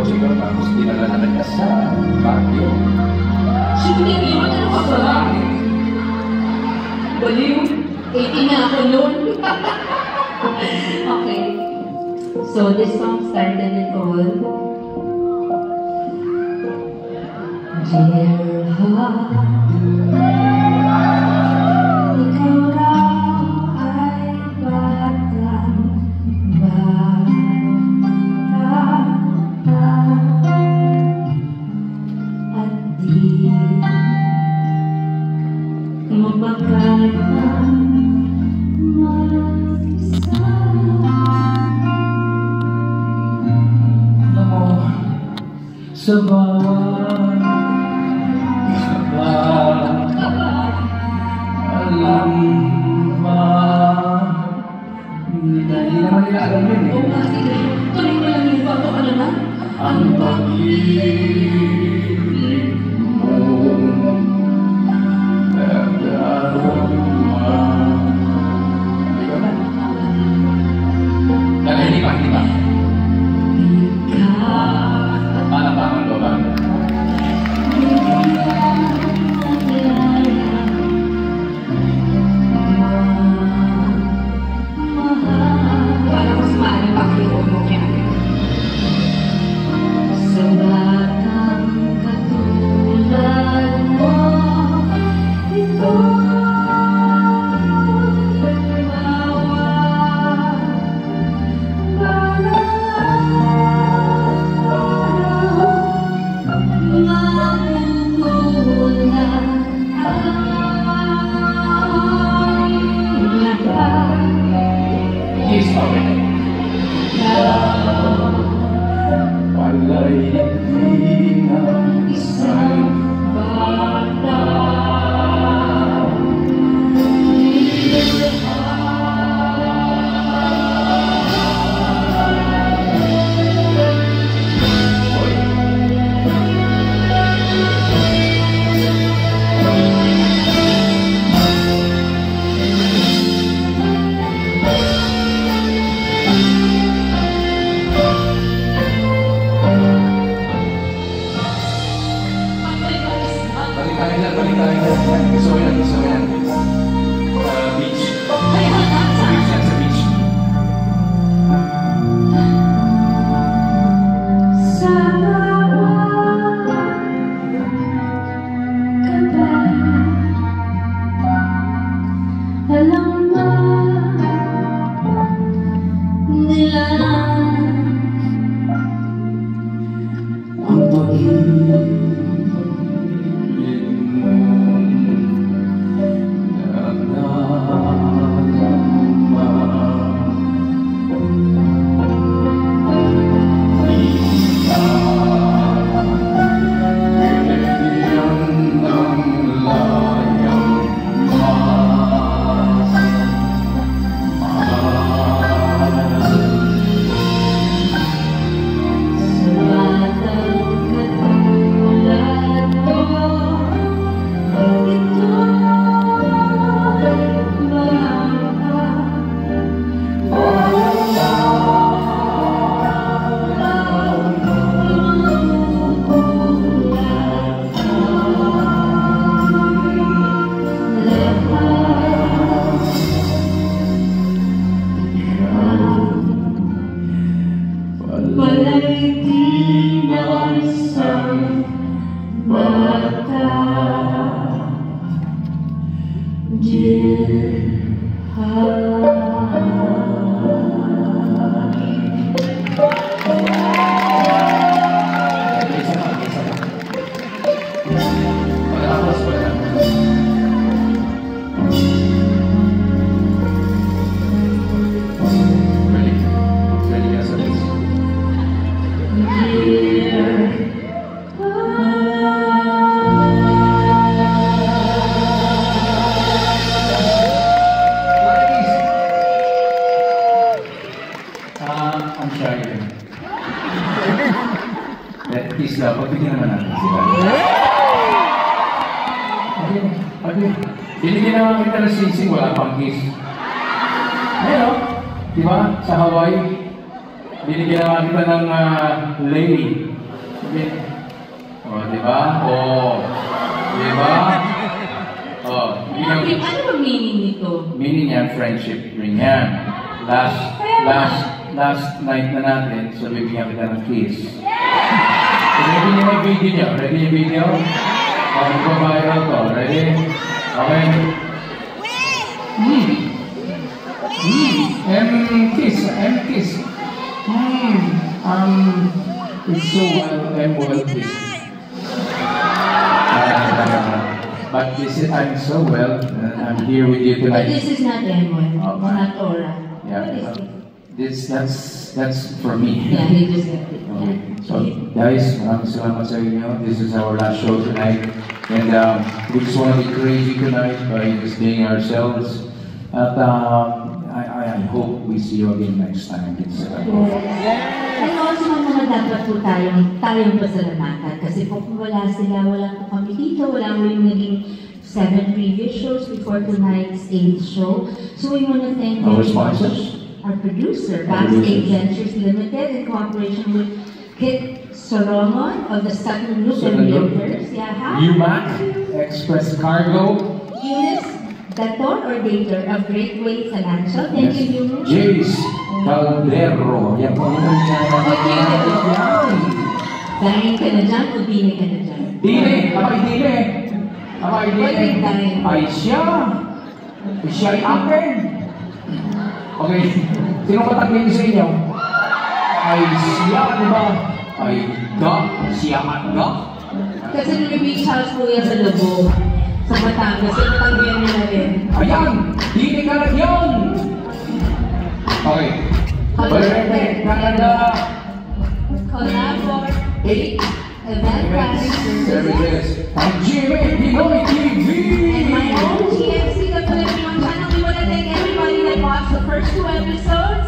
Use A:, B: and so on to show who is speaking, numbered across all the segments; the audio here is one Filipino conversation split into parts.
A: kotse ko, tapos dinala na nagka sa Baguio.
B: Sige, yun, ano ka ba? Baliw, 18 na ako noon. Okay. So, this song started it all. Dear heart, ikaw raw ay batang bata at di mapagkailan mag-isa.
A: Sa bawat alam ba? Hindi naman nila alam yun eh.
B: Oo nga, sige. Tuloy mo lang yung bato, ano na?
A: Ang pag-ibig mo nadarama. Ikaw na. Hindi pa. Paano ba?
B: Para mas maaaring pakilong mo kaya. Sa batang katulad mo, ito
A: pala'y di na isang
B: bata.
A: Gusto yan. Beach. Sa beach.
B: Sa bawat gabi, alam ba nila
A: ang pag-ibig
B: pala'y di na isang bata. Dear heart.
A: I'm shy din. Please lang, pagbigyan naman natin sila. Okay. Binigyan naman kita ng singsing, wala pang kiss. Ayun, di ba? Sa Hawaii, binigyan naman kita ng lady. O, diba? O, diba? O,
B: Ano ba meaning nito?
A: meaning niya, friendship ring yan. Last night na natin, so bibigyan kita ng kiss. So, ready niyo yung video niyo? Ready yung video? O, magbabiral to. Ready? Okay? Kiss. It's so well kissed. But I'm so well. I'm here with you
B: But
A: tonight.
B: this is not M1,
A: Okay.
B: not Aura.
A: Yeah, that's for me.
B: Yeah, he just got it.
A: Okay. So guys, maraming salamat sa inyo. This is our last show tonight, and we just want to be crazy tonight by just being ourselves. At I hope we see you again next time.
B: And also, mga dapat po tayong pasalamatan. Kasi po kung wala sila, wala po kami dito, wala mo yung naging 7 previous shows before tonight's 8th show. So we want to thank
A: Our sponsors?
B: Our producer,
A: Our
B: Backstage
A: producers.
B: Ventures Limited, in cooperation with Kit Solomon of the Sutton Loop and
A: Sutton Loop.
B: Realtors. Yeah, hi.
A: UMAC, Express Cargo,
B: Eunice Dator or Dator of Great Way Financial. Thank you, Eunice.
A: Jace Caldero. Yan po yung
B: Dahil ka na dyan, o dini ka na dyan?
A: Dine, kapag dine. Kapag dine. Ay siya. Siya ay akin. Okay, sino patagin sa inyo? Ay siya, di ba? Ay ga, siya at ga.
B: Kasi nung beach house po yan sa Labo, sa Batangas, sa Batangas nila rin.
A: Ayan, dine ka na yan. Okay. Balik, Canada.
B: Collabor, Event Planning
A: Services. Ang Jimmy Pinoy TV.
B: and my own GMC, the Filipino channel. We want to thank everybody that watched the first 2 episodes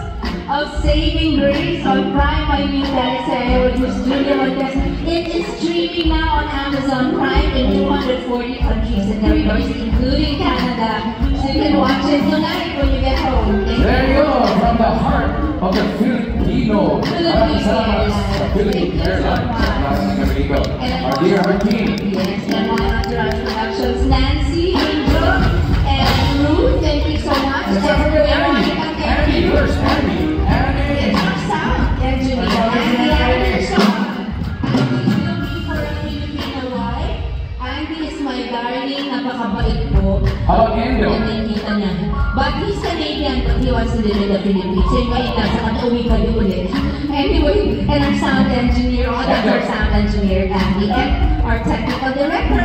B: of Saving Grace on Prime by me, Darcy, which was Julia Montes. It is streaming now on Amazon Prime in 240 countries and territories, including Canada. So you can watch it tonight when you get home. Thank
A: There you
B: you.
A: go, from the heart of the Filipino. Maraming salamat sa Philippine Airlines. Our dear team.
B: Yes, and my entourage productions, Nancy, Angel, and Ruth. Thank you so much.
A: Let's not forget Andy. Andy, where's Andy? Andy.
B: It's our sound engineer, Andy Anderson. Andy will be for a Filipino wife. Andy is my darling, napakabait po.
A: How about Endo?
B: Yan nakikita niya. But he's Canadian, but he wants to live in the Philippines. So yung kayo sa uwi kayo ulit. Anyway, and our sound engineer, all of our sound engineer, Andy, and our technical director,